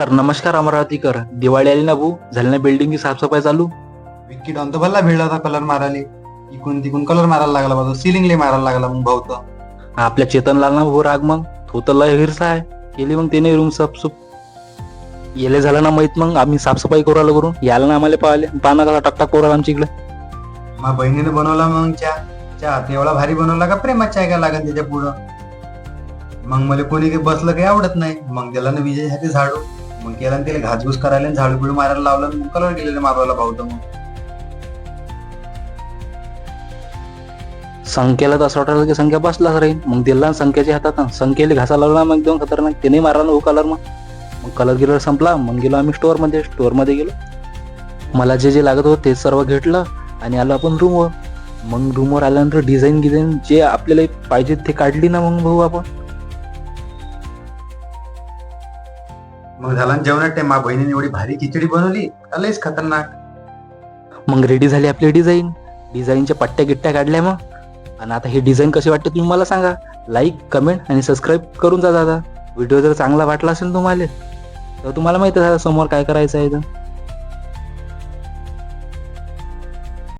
तर नमस्कार अमरावतीकर. दिवाळी आली ना भाऊ, झाली ना बिल्डिंगची साफसफाई चालू. विक्की डॉन तर भल्ला भिडला होता कलर मारायला. इकडून तिकडून कलर मारायला लागला माझा, सिलिंगले मारायला लागला मग भाऊ तर. आपल्या चेतनला ना भाऊ राग, मग तो तर लय हिरसा आहे. केली मग त्याने रूम साफसूफ. येले झालं ना माहित, मग आम्ही साफसफाई करू आलो करून यायला ना आम्हाला पाहिले पाना कसा टकटक करू आला आमच्या इकडे. माझ्या बहिणीने बनवला मग चहा ते एवढा भारी बनवला का प्रेमात चाय काय लागत त्याच्या पुढं. मग मला कोणी काही बसलं काही आवडत नाही. मग त्याला ना विजय हाती झाडू, मग केला त्याला घासघूस करायला आणि झाडू बिडू मारायला लावलं. मग कलर गेलेलं मारवायला भाऊ तर. मग संख्याला तर असं वाटलं की संख्या बसलाच राहील. मग दिला संख्याच्या हातात, संख्येला घासा लावला मग एकदम खतरनाक. त्याने मारला ना कलर. मग कलर गिलर संपला. मग गेलो आम्ही स्टोअरमध्ये गेलो. मला जे लागत होतं ते सर्व घेतलं आणि आलो आपण रूमवर. मग रूमवर आल्यानंतर डिझाईन जे आपल्याला पाहिजे ते काढली ना मग भाऊ आपण. मग झाला ना जेवणात टाइम. माझ्या बहिणीने एवढी भारी खिचडी बनवली, लयच खतरनाक. मग रेडी झाली आपली डिझाईनच्या पट्ट्या गिट्ट्या काढल्या मग. आणि आता हे डिझाईन कशी वाटते तुम्ही मला सांगा. लाईक, कमेंट आणि सबस्क्राईब करून जा दादा. व्हिडिओ जर चांगला वाटला असेल तुम्हाला तर तुम्हाला माहिती आहे समोर काय करायचं आहे.